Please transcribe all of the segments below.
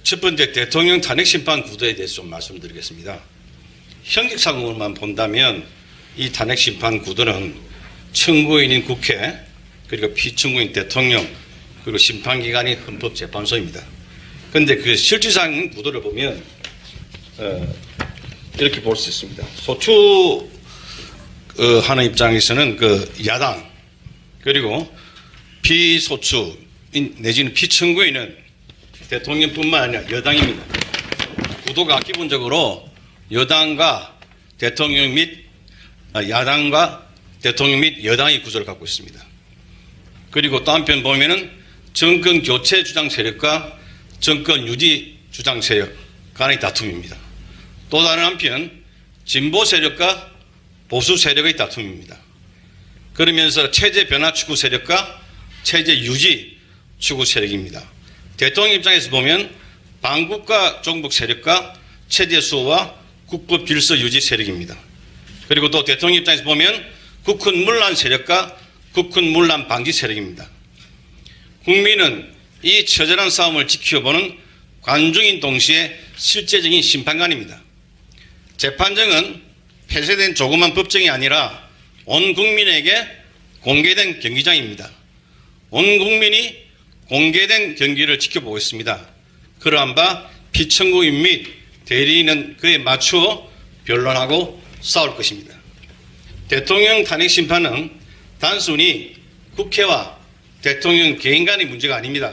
첫 번째 대통령 탄핵 심판 구도에 대해서 좀 말씀드리겠습니다. 형식상으로만 본다면 이 탄핵 심판 구도는 청구인인 국회, 그리고 피청구인 대통령, 그리고 심판기관이 헌법재판소입니다. 그런데 그 실질상 구도를 보면 이렇게 볼 수 있습니다. 소추 하는 입장에서는 그 야당, 그리고 피소추인 내지는 피청구인은 대통령뿐만 아니라 여당입니다. 구도가 기본적으로 여당과 대통령 및 야당과 대통령 및 여당의 구조를 갖고 있습니다. 그리고 또 한편 보면은 정권 교체 주장 세력과 정권 유지 주장 세력 간의 다툼입니다. 또 다른 한편 진보 세력과 보수 세력의 다툼입니다. 그러면서 체제 변화 추구 세력과 체제 유지 추구 세력입니다. 대통령 입장에서 보면 반국가 종북 세력과 체제 수호와 국법 질서 유지 세력입니다. 그리고 또 대통령 입장에서 보면 국군 문란 세력과 국군 문란 방지 세력입니다. 국민은 이 처절한 싸움을 지켜보는 관중인 동시에 실제적인 심판관입니다. 재판정은 폐쇄된 조그만 법정이 아니라 온 국민에게 공개된 경기장입니다. 온 국민이 공개된 경기를 지켜보고 있습니다. 그러한 바 피청구인 및 대리인은 그에 맞추어 변론하고 싸울 것입니다. 대통령 탄핵 심판은 단순히 국회와 대통령 개인 간의 문제가 아닙니다.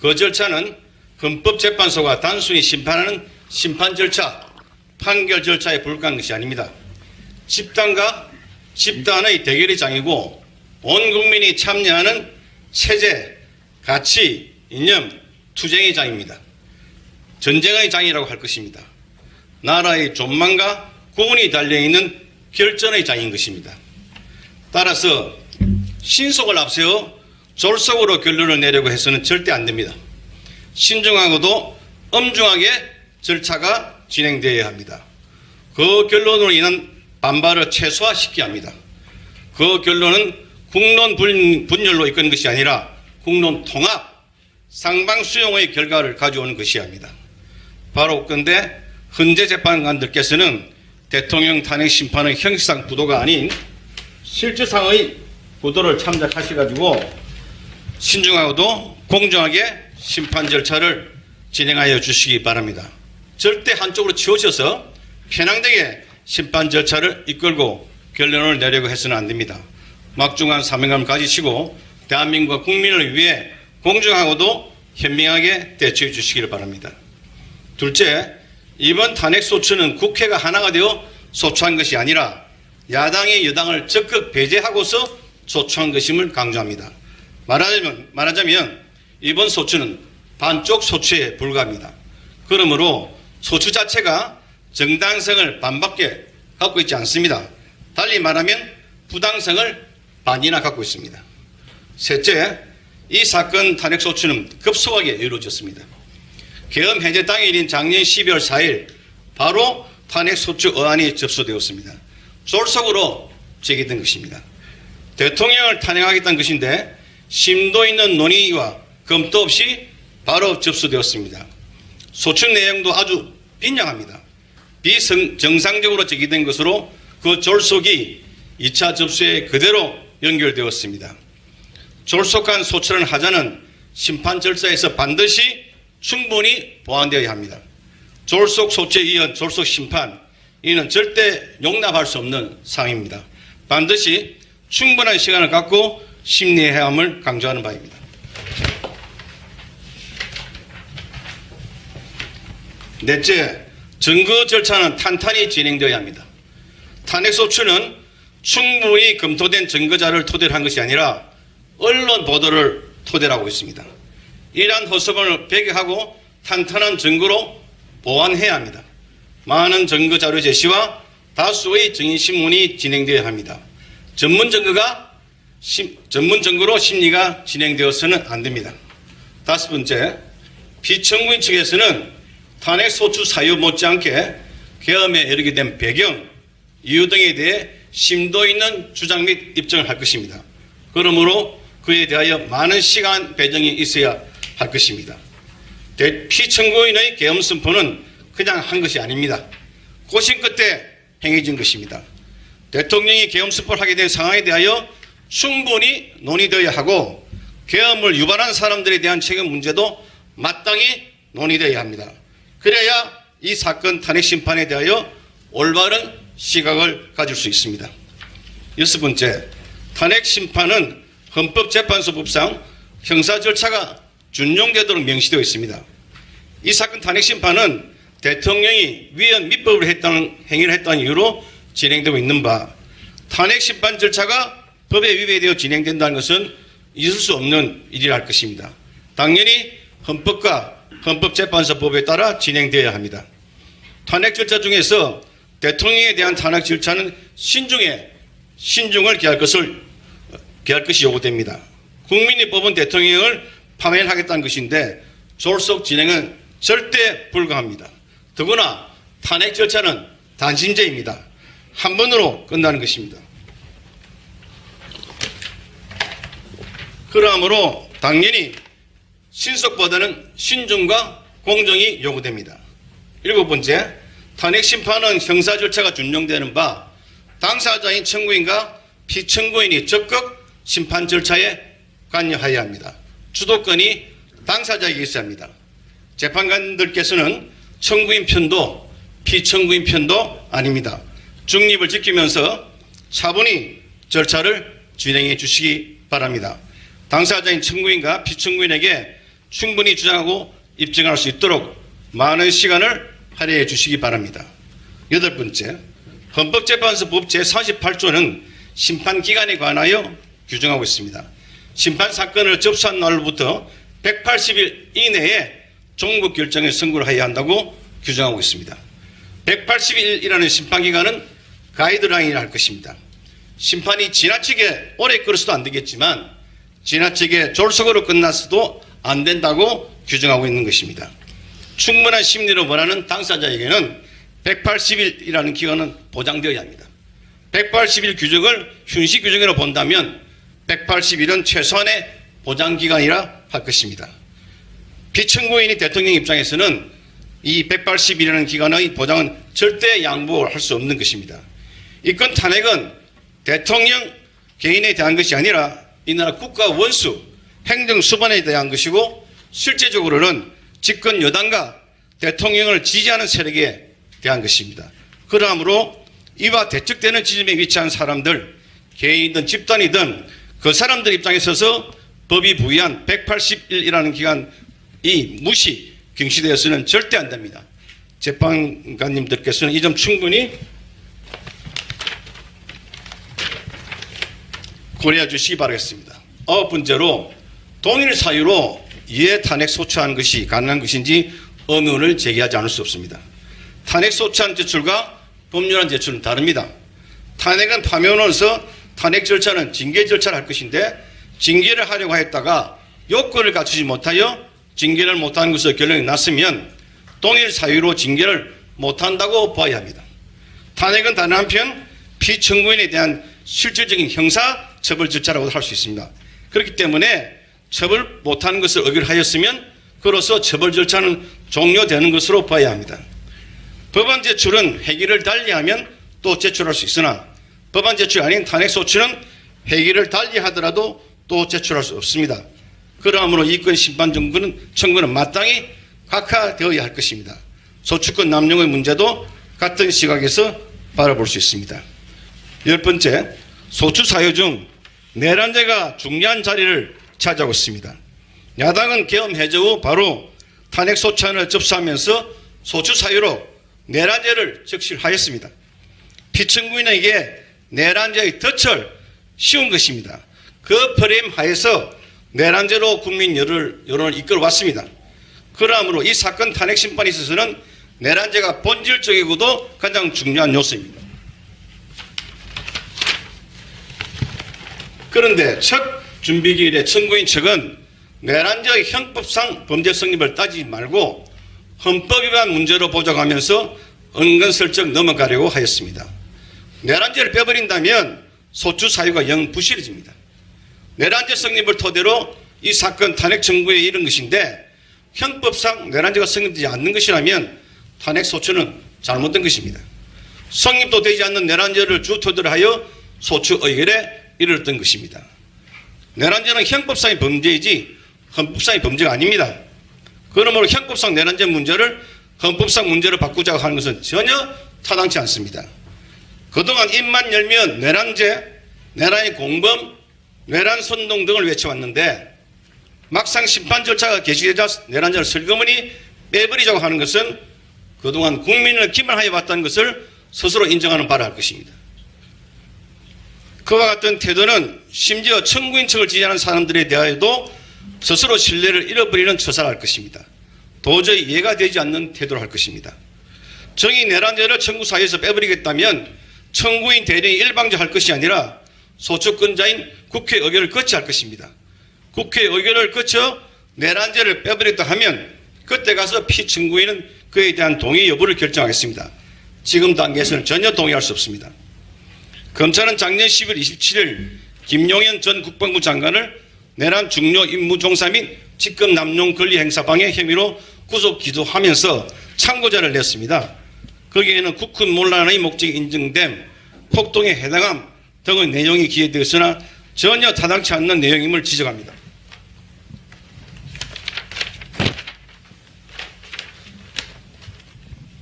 그 절차는 헌법재판소가 단순히 심판하는 심판 절차, 판결 절차에 불과한 것이 아닙니다. 집단과 집단의 대결의 장이고 온 국민이 참여하는 체제, 가치, 이념, 투쟁의 장입니다. 전쟁의 장이라고 할 것입니다. 나라의 존망과 구원이 달려있는 결전의 장인 것입니다. 따라서 신속을 앞세워 졸속으로 결론을 내려고 해서는 절대 안 됩니다. 신중하고도 엄중하게 절차가 진행되어야 합니다. 그 결론으로 인한 반발을 최소화시켜야 합니다. 그 결론은 국론 분열로 이끄는 것이 아니라 국론 통합, 상방수용의 결과를 가져오는 것이어야 합니다. 바로 그런데 헌재 재판관들께서는 대통령 탄핵 심판의 형식상 구도가 아닌 실질상의 구도를 참작하셔가지고 신중하고도 공정하게 심판 절차를 진행하여 주시기 바랍니다. 절대 한쪽으로 치우쳐서 편향되게 심판 절차를 이끌고 결론을 내려고 해서는 안 됩니다. 막중한 사명감을 가지시고 대한민국과 국민을 위해 공정하고도 현명하게 대처해 주시기를 바랍니다. 둘째, 이번 탄핵 소추는 국회가 하나가 되어 소추한 것이 아니라 야당이 여당을 적극 배제하고서 소추한 것임을 강조합니다. 말하자면 이번 소추는 반쪽 소추에 불과합니다. 그러므로 소추 자체가 정당성을 반밖에 갖고 있지 않습니다. 달리 말하면 부당성을 반이나 갖고 있습니다. 셋째, 이 사건 탄핵 소추는 급속하게 이루어졌습니다. 계엄 해제 당일인 작년 12월 4일 바로 탄핵 소추 어안이 접수되었습니다. 졸속으로 제기된 것입니다. 대통령을 탄핵하겠다는 것인데 심도 있는 논의와 검토 없이 바로 접수되었습니다. 소추 내용도 아주 빈약합니다. 비정상적으로 제기된 것으로 그 졸속이 2차 접수에 그대로 연결되었습니다. 졸속한 소추라는 하자는 심판 절차에서 반드시 충분히 보완되어야 합니다. 졸속 소추에 이은 졸속 심판, 이는 절대 용납할 수 없는 사항입니다. 반드시 충분한 시간을 갖고 심리해야 함을 강조하는 바입니다. 넷째, 증거 절차는 탄탄히 진행되어야 합니다. 탄핵 소추는 충분히 검토된 증거자를 토대로 한 것이 아니라 언론 보도를 토대로 하고 있습니다. 이러한 허점을 배격하고 탄탄한 증거로 보완해야 합니다. 많은 증거 자료 제시와 다수의 증인신문이 진행되어야 합니다. 전문 증거로 심리가 진행되어서는 안 됩니다. 다섯 번째, 피청구인 측에서는 탄핵 소추 사유 못지않게 계엄에 이르게 된 배경, 이유 등에 대해 심도 있는 주장 및 입증을 할 것입니다. 그러므로 그에 대하여 많은 시간 배정이 있어야 할 것입니다. 피청구인의 계엄 선포는 그냥 한 것이 아닙니다. 고심 끝에 행해진 것입니다. 대통령이 계엄 선포를 하게 된 상황에 대하여 충분히 논의되어야 하고 계엄을 유발한 사람들에 대한 책임 문제도 마땅히 논의되어야 합니다. 그래야 이 사건 탄핵 심판에 대하여 올바른 시각을 가질 수 있습니다. 여섯 번째, 탄핵 심판은 헌법재판소법상 형사 절차가 준용되도록 명시되어 있습니다. 이 사건 탄핵 심판은 대통령이 위헌 밑법을 했다는 행위를 했다는 이유로 진행되고 있는 바, 탄핵 심판 절차가 법에 위배되어 진행된다는 것은 있을 수 없는 일이라 할 것입니다. 당연히 헌법과 헌법재판소법에 따라 진행되어야 합니다. 탄핵 절차 중에서 대통령에 대한 탄핵 절차는 신중을 기할 것이 요구됩니다. 국민이 뽑은 대통령을 파면하겠다는 것인데 졸속 진행은 절대 불가합니다. 더구나 탄핵 절차는 단신제입니다. 한 번으로 끝나는 것입니다. 그러므로 당연히 신속보다는 신중과 공정이 요구됩니다. 일곱 번째, 탄핵 심판은 형사 절차가 준용되는 바 당사자인 청구인과 피청구인이 적극 심판 절차에 관여해야 합니다. 주도권이 당사자에게 있어야 합니다. 재판관들께서는 청구인 편도 피청구인 편도 아닙니다. 중립을 지키면서 차분히 절차를 진행해 주시기 바랍니다. 당사자인 청구인과 피청구인에게 충분히 주장하고 입증할 수 있도록 많은 시간을 할애해 주시기 바랍니다. 여덟 번째, 헌법재판소법 제48조는 심판기간에 관하여 규정하고 있습니다. 심판사건을 접수한 날로부터 180일 이내에 종국 결정에 선고를 해야 한다고 규정하고 있습니다. 180일이라는 심판기간은 가이드라인이라 할 것입니다. 심판이 지나치게 오래 끌어서도 안 되겠지만 지나치게 졸속으로 끝났어도 안 된다고 규정하고 있는 것입니다. 충분한 심리를 원하는 당사자에게는 180일이라는 기간은 보장되어야 합니다. 180일 규정을 휴식 규정으로 본다면 180일은 최소한의 보장기간이라 할 것입니다. 피청구인이 대통령 입장에서는 이 180일이라는 기간의 보장은 절대 양보할 수 없는 것입니다. 이건 탄핵은 대통령 개인에 대한 것이 아니라 이 나라 국가 원수, 행정수반에 대한 것이고 실제적으로는 집권 여당과 대통령을 지지하는 세력에 대한 것입니다. 그러므로 이와 대척되는 지점에 위치한 사람들, 개인이든 집단이든 그 사람들 입장에 서서 법이 부여한 180일이라는 기간이 무시, 경시되어서는 절대 안 됩니다. 재판관님들께서는 이 점 충분히 고려해 주시기 바라겠습니다. 아홉 번째로 동일 사유로 이해 탄핵 소추한 것이 가능한 것인지 의문을 제기하지 않을 수 없습니다. 탄핵 소추안 제출과 법률안 제출은 다릅니다. 탄핵은 파면으로서 탄핵 절차는 징계 절차를 할 것인데 징계를 하려고 했다가 요건을 갖추지 못하여 징계를 못하는 것으로 결론이 났으면 동일 사유로 징계를 못한다고 봐야 합니다. 탄핵은 단 한편 피청구인에 대한 실질적인 형사 처벌 절차라고 할 수 있습니다. 그렇기 때문에 처벌 못하는 것을 의결하였으면 그로써 처벌 절차는 종료되는 것으로 봐야 합니다. 법안 제출은 회기를 달리하면 또 제출할 수 있으나 법안 제출이 아닌 탄핵 소추는 회기를 달리하더라도 또 제출할 수 없습니다. 그러므로 이건 심판 청구는 마땅히 각하되어야 할 것입니다. 소추권 남용의 문제도 같은 시각에서 바라볼 수 있습니다. 열 번째, 소추 사유 중 내란죄가 중요한 자리를 차지하고 있습니다. 야당은 계엄 해제 후 바로 탄핵 소추안을 접수하면서 소추 사유로 내란죄를 적시하였습니다. 피청구인에게 내란죄의 덫을 씌운 것입니다. 그 프레임 하에서 내란죄로 국민 여론을 이끌어왔습니다. 그러므로 이 사건 탄핵 심판에 있어서는 내란죄가 본질적이고도 가장 중요한 요소입니다. 그런데 첫 준비기일에 청구인 측은 내란죄의 형법상 범죄 성립을 따지지 말고 헌법 위반 문제로 보장하면서 은근슬쩍 넘어가려고 하였습니다. 내란죄를 빼버린다면 소추 사유가 영 부실해집니다. 내란죄 성립을 토대로 이 사건 탄핵 청구에 이른 것인데 형법상 내란죄가 성립되지 않는 것이라면 탄핵 소추는 잘못된 것입니다. 성립도 되지 않는 내란죄를 주토대로 하여 소추 의결에 이르렀던 것입니다. 내란죄는 형법상의 범죄이지 헌법상의 범죄가 아닙니다. 그러므로 형법상 내란죄 문제를 헌법상 문제로 바꾸자고 하는 것은 전혀 타당치 않습니다. 그동안 입만 열면 내란죄, 내란의 공범, 내란 선동 등을 외쳐왔는데 막상 심판 절차가 개시되자 내란죄를 슬그머니 빼버리자고 하는 것은 그동안 국민을 기만하여 왔다는 것을 스스로 인정하는 바라 할 것입니다. 그와 같은 태도는 심지어 청구인 척을 지지하는 사람들에 대하여도 스스로 신뢰를 잃어버리는 처사를 할 것입니다. 도저히 이해가 되지 않는 태도를 할 것입니다. 정의 내란죄를 청구사회에서 빼버리겠다면 청구인 대리인이 일방적할 것이 아니라 소추권자인 국회 의결을 거쳐 할 것입니다. 국회 의결을 거쳐 내란죄를 빼버렸다 하면 그때 가서 피청구인은 그에 대한 동의 여부를 결정하겠습니다. 지금 단계에서는 전혀 동의할 수 없습니다. 검찰은 작년 10월 27일 김용현 전 국방부 장관을 내란 중요 임무 종사 및 직권 남용 권리 행사 방해 혐의로 구속 기소하면서 참고자를 냈습니다. 거기에는 국군 문란의 목적이 인정됨, 폭동에 해당함 등의 내용이 기재되어 있으나 전혀 타당치 않는 내용임을 지적합니다.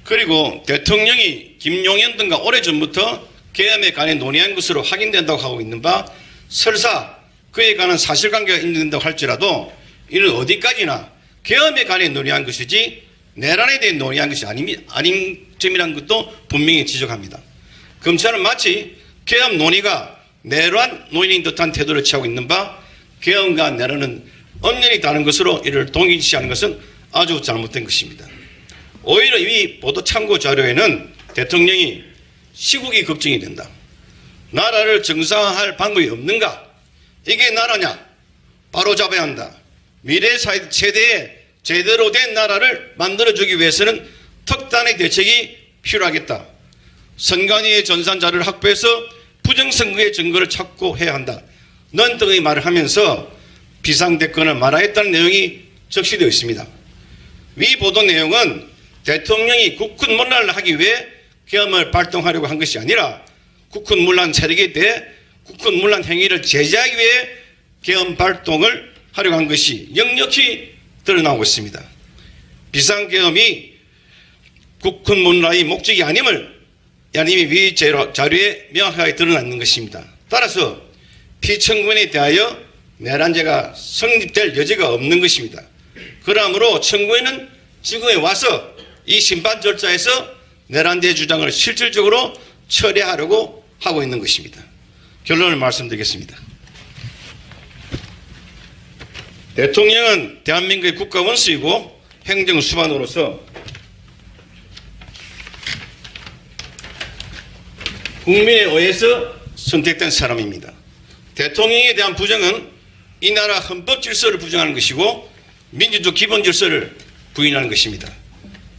그리고 대통령이 김용현 등과 오래전부터 계엄에 관해 논의한 것으로 확인된다고 하고 있는 바 설사 그에 관한 사실관계가 인정된다고 할지라도 이는 어디까지나 계엄에 관해 논의한 것이지 내란에 대해 논의한 것이 아닌 점이라는 것도 분명히 지적합니다. 검찰은 마치 계엄 논의가 내란 논의인 듯한 태도를 취하고 있는 바 계엄과 내란은 엄연히 다른 것으로 이를 동일시하는 것은 아주 잘못된 것입니다. 오히려 이 보도 참고 자료에는 대통령이 시국이 걱정이 된다. 나라를 정상화할 방법이 없는가? 이게 나라냐? 바로 잡아야 한다. 미래 세대에 제대로 된 나라를 만들어주기 위해서는 특단의 대책이 필요하겠다. 선관위의 전산 자료를 확보해서 부정선거의 증거를 찾고 해야 한다. 넌 등의 말을 하면서 비상대권을 말하였다는 내용이 적시되어 있습니다. 위 보도 내용은 대통령이 국군 문란을 하기 위해 계엄을 발동하려고 한 것이 아니라 국군 문란 세력에 대해 국군 문란 행위를 제재하기 위해 계엄 발동을 하려고 한 것이 역력히 드러나고 있습니다. 비상계엄이 국군 문란의 목적이 아님을 야님이 위 자료에 명확하게 드러나는 것입니다. 따라서 피청구인에 대하여 내란죄가 성립될 여지가 없는 것입니다. 그러므로 청구인은 지금에 와서 이 심판 절차에서 내란죄 주장을 실질적으로 처리하려고 하고 있는 것입니다. 결론을 말씀드리겠습니다. 대통령은 대한민국의 국가원수이고 행정수반으로서 국민에 의해서 선택된 사람입니다. 대통령에 대한 부정은 이 나라 헌법 질서를 부정하는 것이고 민주주의 기본 질서를 부인하는 것입니다.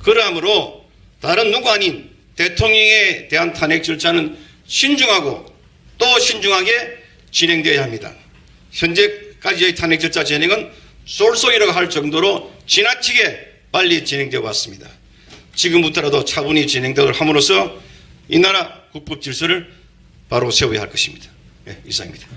그러므로 다른 누구 아닌 대통령에 대한 탄핵 절차는 신중하고 또 신중하게 진행되어야 합니다. 현재까지의 탄핵 절차 진행은 쏠쏠이라고 할 정도로 지나치게 빨리 진행되어 왔습니다. 지금부터라도 차분히 진행되도록 함으로써 이 나라 국법 질서를 바로 세워야 할 것입니다. 네, 이상입니다.